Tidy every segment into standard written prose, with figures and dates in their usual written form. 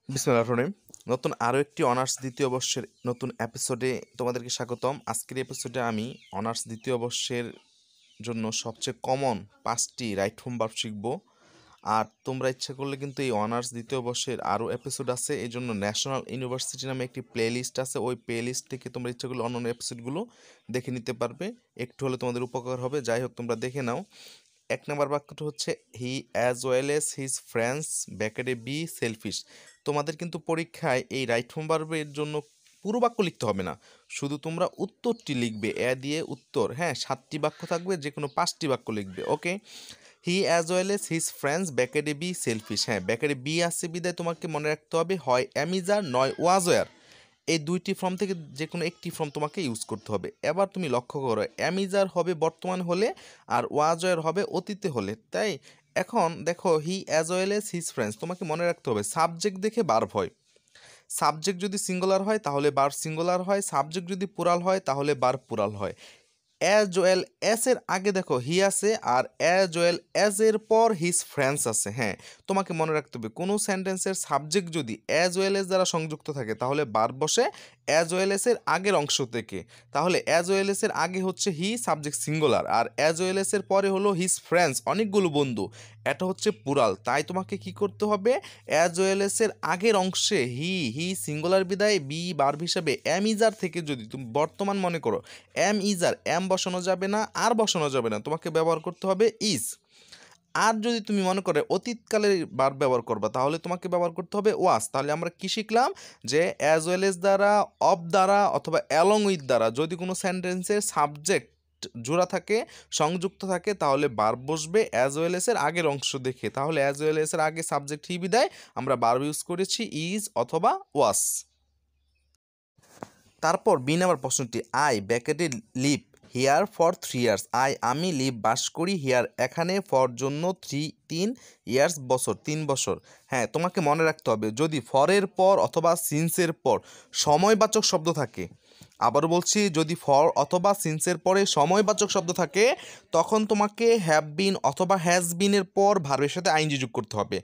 বিসমিল্লাহির রহমানির রহিম। নতুন আরও একটি অনার্স দ্বিতীয় বর্ষের নতুন এপিসোডে তোমাদেরকে স্বাগতম। আজকের এপিসোডে আমি অনার্স দ্বিতীয় বর্ষের জন্য সবচেয়ে কমন 5টি রাইট ফর্ম ভার্ব শিখব। আর তোমরা ইচ্ছা করলে কিন্তু এই অনার্স দ্বিতীয় বর্ষের আরও এপিসোড আছে, এই জন্য ন্যাশনাল ইউনিভার্সিটি নামে একটি প্লে লিস্ট আছে। ওই প্লে লিস্ট থেকে তোমরা ইচ্ছা করলে অন্যান্য এপিসোডগুলো দেখে নিতে পারবে, একটু হলে তোমাদের উপকার হবে। যাই হোক, তোমরা দেখে নাও। 1 নম্বর বাক্যটা হচ্ছে he as well as his friends ব্যাকেটে বি সেলফিশ। তোমাদের কিন্তু পরীক্ষায় এই রাইট ফর্ম ভার্বের জন্য পুরো বাক্য লিখতে হবে না, শুধু তোমরা উত্তরটি লিখবে। এ দিয়ে উত্তর, হ্যাঁ, 7টি বাক্য থাকবে, যে কোনো 5টি বাক্য লিখবে। Okay, he as well as his friends ব্যাকেটে বি সেলফিশ। হ্যাঁ, ব্যাকেটে বি আছে বিদায় তোমাকে মনে রাখতে হবে হয় অ্যামিজার নয় ওয়াজওয়ার। এই দুইটি ফর্ম থেকে যে কোনো একটি ফর্ম তোমাকে ইউজ করতে হবে। এবার তুমি লক্ষ্য করো, অ্যামিজার হবে বর্তমান হলে আর ওয়াজওয়ার হবে অতীতে হলে, তাই এখন দেখো হি as well as his friends, তোমাকে মনে রাখতে হবে সাবজেক্ট দেখে ভার্ব হয়। সাবজেক্ট যদি সিঙ্গুলার হয় তাহলে ভার্ব সিঙ্গুলার হয়, সাবজেক্ট যদি প্লুরাল হয় তাহলে ভার্ব প্লুরাল হয়। অ্যাজ ওয়েল এস এর আগে দেখো হি আছে, আর অ্যাজ ওয়েল এস এর পর হিজ ফ্রেন্ডস আছে। হ্যাঁ, তোমাকে মনে রাখতে হবে কোনো সেন্টেন্সের সাবজেক্ট যদি অ্যাজ ওয়েল এস দ্বারা সংযুক্ত থাকে তাহলে ভার্ব বসে অ্যাজ ওয়েল এস এর আগের অংশ থেকে। তাহলে অ্যাজ ওয়েল এস এর আগে হচ্ছে হি, সাবজেক্ট সিঙ্গুলার, আর অ্যাজ ওয়েল এস এর পরে হলো হিজ ফ্রেন্ডস, অনেকগুলো বন্ধু, এটা হচ্ছে প্লুরাল। তাই তোমাকে কি করতে হবে, অ্যাজ ওয়েল এস এর আগের অংশে হি সিঙ্গুলার বিদায় বি ভার্ব হিসাবে এম ইজার থেকে যদি তুমি বর্তমান মনে করো, এম ইজার এম বসানো যাবে না, আর বসানো যাবে না, তোমাকে ব্যবহার করতে হবে ইজ। আর যদি তুমি মনে করে অতীতকালের ভার্ব ব্যবহার করবা তাহলে তোমাকে ব্যবহার করতে হবে ওয়াজ। তাহলে আমরা কি শিখলাম, যে অ্যাজ ওয়েল এস দ্বারা, অফ দ্বারা অথবা অ্যালং উইথ দ্বারা যদি কোনো সেন্টেন্সের সাবজেক্ট জোড়া থাকে, সংযুক্ত থাকে, তাহলে ভার্ব বসবে অ্যাজ ওয়েল এস এর আগের অংশ দেখে। তাহলে অ্যাজ ওয়েল এস এর আগে সাবজেক্ট হি বিদায় আমরা ভার্ব ইউজ করেছি ইজ অথবা ওয়াজ। তারপর বি নাম্বার প্রশ্নটি, আই ব্যাকেটে লিভ হিয়ার ফর 3 ইয়ার্স। আমি লিভ বাস করি হিয়ার এখানে, ফর জন্য, 3 ইয়ার্স বছর, 3 বছর। হ্যাঁ, তোমাকে মনে রাখতে হবে যদি ফরের পর অথবা সিন্সের পর সময়বাচক শব্দ থাকে, আবারও বলছি, যদি ফর অথবা সিন্সের পরে সময়বাচক শব্দ থাকে তখন তোমাকে হ্যাভ বিন অথবা হ্যাজ বিনের পর ভার্বের সাথে আইএনজি যোগ করতে হবে।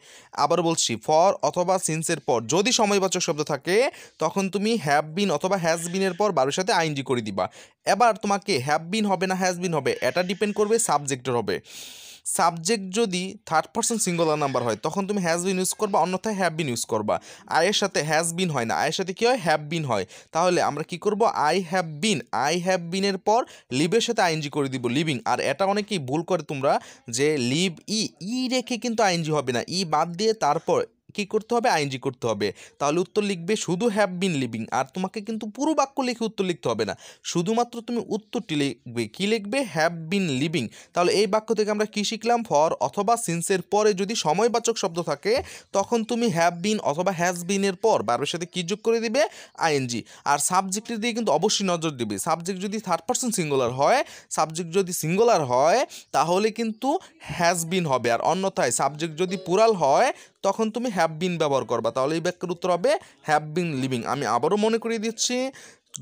আবারও বলছি, ফর অথবা সিন্সের পর যদি সময়বাচক শব্দ থাকে তখন তুমি হ্যাভ বিন অথবা হ্যাজ বিনের পর ভার্বের সাথে আইএনজি করে দিবা। এবার তোমাকে হ্যাভ বিন হবে না হ্যাজ বিন হবে, এটা ডিপেন্ড করবে সাবজেক্টের হবে। সাবজেক্ট যদি থার্ড পারসন সিঙ্গুলার নাম্বার হয় তখন তুমি হ্যাজ বিন ইউজ করবা, অন্যথায় হ্যাভ বিন ইউজ করবা। আয়ের সাথে হ্যাজ বিন হয় না, আয়ের সাথে কী হয়, হ্যাভ বিন হয়। তাহলে আমরা কি করব, আই হ্যাভ বিনের পর লিভের সাথে আইএনজি করে দিব, লিভিং। আর এটা অনেকেই ভুল করে তোমরা, যে লিভ ই রেখে কিন্তু আইএনজি হবে না, ই বাদ দিয়ে তারপর কি করতে হবে, আইএনজি করতে হবে। তাহলে উত্তর লিখবে শুধু হ্যাভ বিন লিভিং। আর তোমাকে কিন্তু পুরো বাক্য লিখে উত্তর লিখতে হবে না, শুধুমাত্র তুমি উত্তরটি লিখবে। কি লিখবে, হ্যাভ বিন লিভিং। তাহলে এই বাক্য থেকে আমরা কি শিখলাম, ফর অথবা সিন্সের পরে যদি সময়বাচক শব্দ থাকে তখন তুমি হ্যাভ বিন অথবা হ্যাজ বিনের পর ভার্বের সাথে কি যোগ করে দিবে, আইএনজি। আর সাবজেক্টের দিকে কিন্তু অবশ্যই নজর দিবে। সাবজেক্ট যদি থার্ড পারসন সিঙ্গুলার হয়, সাবজেক্ট যদি সিঙ্গুলার হয় তাহলে কিন্তু হ্যাজ বিন হবে, আর অন্যথায় সাবজেক্ট যদি প্লুরাল হয় তখন তুমি হ্যাভ বিন ব্যবহার করবা। তাহলে এই বাক্যের উত্তর হবে হ্যাভ বিন লিভিং। আমি আবারও মনে করিয়ে দিচ্ছি,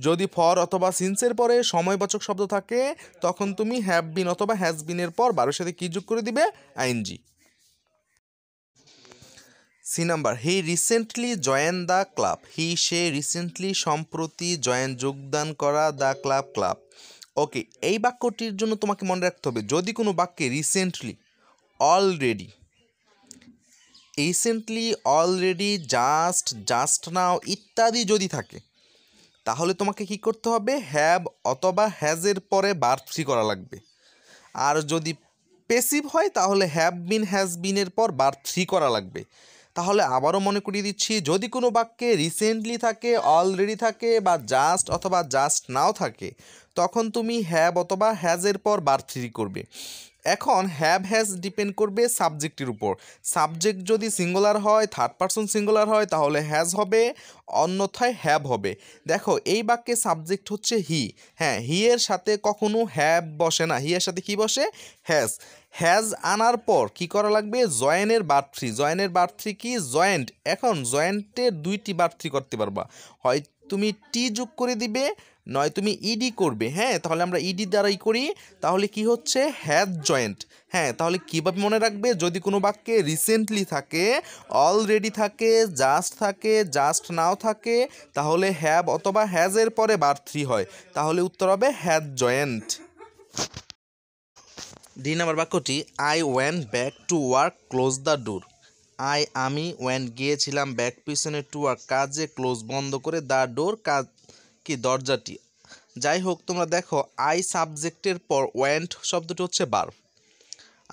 যদি ফর অথবা সিন্সের পরে সময়বাচক শব্দ থাকে তখন তুমি হ্যাভ বিন অথবা হ্যাজ বিনের পর ভার্বের সাথে কি যোগ করে দিবে, ING. C number, he recently join the club. সে রিসেন্টলি সম্প্রতি যোগদান করা দ্য ক্লাব। ওকে, এই বাক্যটির জন্য তোমাকে মনে রাখতে হবে যদি কোনো বাক্যে recently, already, already, just now ইত্যাদি যদি থাকে তাহলে তোমাকে কি করতে হবে, হ্যাভ অথবা হ্যাজের পরে ভার্ব থ্রি করা লাগবে। আর যদি পেসিভ হয় তাহলে হ্যাভ বিন হ্যাজ বিনের পর ভার্ব থ্রি করা লাগবে। তাহলে আবারও মনে করিয়ে দিচ্ছি, যদি কোনো বাক্যে রিসেন্টলি থাকে, অলরেডি থাকে বা জাস্ট অথবা জাস্ট নাও থাকে তখন তুমি হ্যাভ অথবা হ্যাজের পর ভার্ব থ্রি করবে। এখন হ্যাভ হ্যাজ ডিপেন্ড করবে সাবজেক্টের উপর। সাবজেক্ট যদি সিঙ্গুলার হয়, থার্ড পারসন সিঙ্গুলার হয় তাহলে হ্যাজ হবে, অন্যথায় হ্যাভ হবে। দেখো এই বাক্যে সাবজেক্ট হচ্ছে হি। হ্যাঁ, হি এর সাথে কখনো হ্যাভ বসে না, হি এর সাথে কি বসে, হ্যাজ। হ্যাজ আনার পর কি করা লাগবে, জয়েনের ভার্ব থ্রি। জয়েনের ভার্ব থ্রি কি, জয়েন্ট। এখন জয়েন্টের দুইটি ভার্ব থ্রি করতে পারবা, হয় তুমি টি যোগ করে দিবে, নয় তুমি ইডি করবে। হ্যাঁ, তাহলে আমরা ইডি দ্বারাই করি। তাহলে কি হচ্ছে? Has joint. হ্যাঁ, তাহলে কীভাবে মনে রাখবে? যদি কোনো বাক্যে রিসেন্টলি থাকে, অলরেডি থাকে, জাস্ট থাকে, জাস্ট নাও থাকে, তাহলে হ্যাভ অথবা হ্যাজের পরে বার 3 হয়, তাহলে উত্তর হবে হ্যাজ জয়েন্ট। ডি নাম্বার বাক্যটি, I went back to work, close the door. আমি ওয়েন্ট গিয়েছিলাম, ব্যাক পিছনে, টু ওয়ার্ক কাজে, ক্লোজ বন্ধ করে, দ্য ডোর কাজ কি দরজাটি। যাই হোক, তোমরা দেখো আই সাবজেক্টের পর ওয়েন্ট শব্দটি হচ্ছে ভার্ব,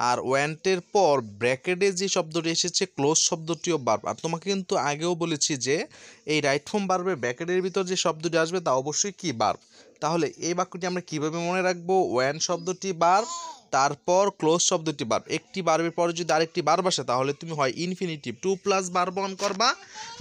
আর ওয়েন্টের পর ব্র্যাকেটে যে শব্দটি এসেছে ক্লোজ শব্দটিও ভার্ব। আর তোমাকে কিন্তু আগেও বলেছি যে এই রাইট ফর্ম ভার্বের ব্র্যাকেটের ভিতর যে শব্দটি আসবে তা অবশ্যই কি ভার্ব। তাহলে এই বাক্যটি আমরা কিভাবে মনে রাখবো? ওয়েন শব্দটি ভার্ব, তারপর ক্লোজ শব্দটি ভার্ব। একটি ভার্বের পরে যদি আরেকটি ভার্ব আসে তাহলে তুমি হয় ইনফিনিটিভ 2 প্লাস ভার্ব অন করবা,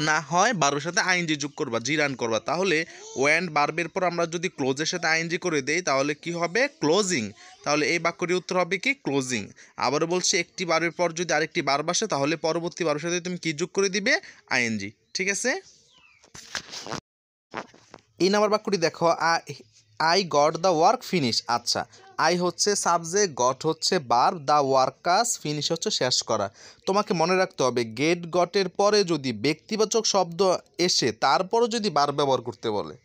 না হয় ভার্বের সাথে আইএনজি যোগ করবা, জিরান করবা। তাহলে ওয়েন ভার্বের পর আমরা যদি ক্লোজের সাথে আইএনজি করে দেই তাহলে কি হবে? ক্লোজিং। তাহলে এই বাক্যটির উত্তর হবে কি? ক্লোজিং। আবারও বলছি, একটি ভার্বের পর যদি আরেকটি ভার্ব আসে তাহলে পরবর্তী ভার্বের সাথে তুমি কি যোগ করে দিবে? আইএনজি। ঠিক আছে? এই নাম্বার বাক্যটি দেখো, I got the work finish. আচ্ছা, আই হচ্ছে সাবজেক্ট, গট হচ্ছে ভার্ব, দ্য ওয়ার্ক কাজ, ফিনিশ হচ্ছে শেষ করা। তোমাকে মনে রাখতে হবে গেট গটের পরে যদি ব্যক্তিবাচক শব্দ এসে তারপরও যদি ভার্ব ব্যবহার করতে বলে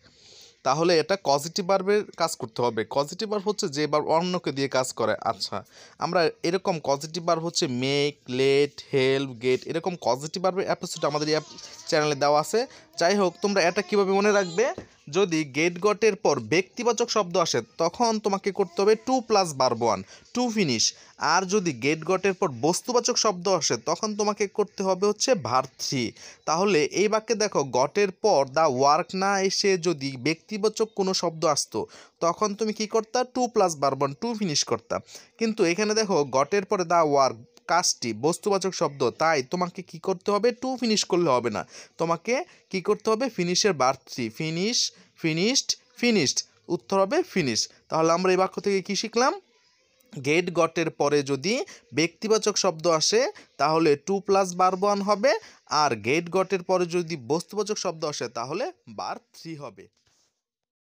তাহলে এটা পজিটিভ ভার্বের কাজ করতে হবে। পজিটিভ ভার্ব হচ্ছে যে ভার্ব অন্যকে দিয়ে কাজ করে। আচ্ছা, আমরা এরকম পজিটিভ ভার্ব হচ্ছে মেক, লেট, হেল্প, গেট, এরকম পজিটিভ ভার্বের এপিসোড আমাদের এই চ্যানেলে দেওয়া আছে। যাই হোক, তোমরা এটা কীভাবে মনে রাখবে? যদি গেট গটের পর ব্যক্তিবাচক শব্দ আসে তখন তোমাকে করতে হবে 2 প্লাস ভার্ব 1, টু ফিনিশ। আর যদি গেট গটের পর বস্তুবাচক শব্দ আসে তখন তোমাকে করতে হবে হচ্ছে ভার্ব 3। তাহলে এই বাক্যে দেখো গটের পর দ্য ওয়ার্ক না এসে যদি ব্যক্তিবাচক কোনো শব্দ আসতো তখন তুমি কি করতা? 2 প্লাস ভার্ব 1, টু ফিনিশ করতা। কিন্তু এখানে দেখো গটের পরে দ্য ওয়ার্ক কাজটি বস্তুবাচক শব্দ, তাই তোমাকে কি করতে হবে? টু ফিনিশ করলে হবে না, তোমাকে কি করতে হবে? ফিনিশের ভার্ব 3, ফিনিশ, ফিনিশড, ফিনিশড। উত্তর হবে ফিনিশ। তাহলে আমরা এই বাক্য থেকে কি শিখলাম? গেট গটের পরে যদি ব্যক্তিবাচক শব্দ আসে তাহলে 2 প্লাস ভার্ব 1 হবে, আর গেট গটের পরে যদি বস্তুবাচক শব্দ আসে তাহলে ভার্ব 3 হবে।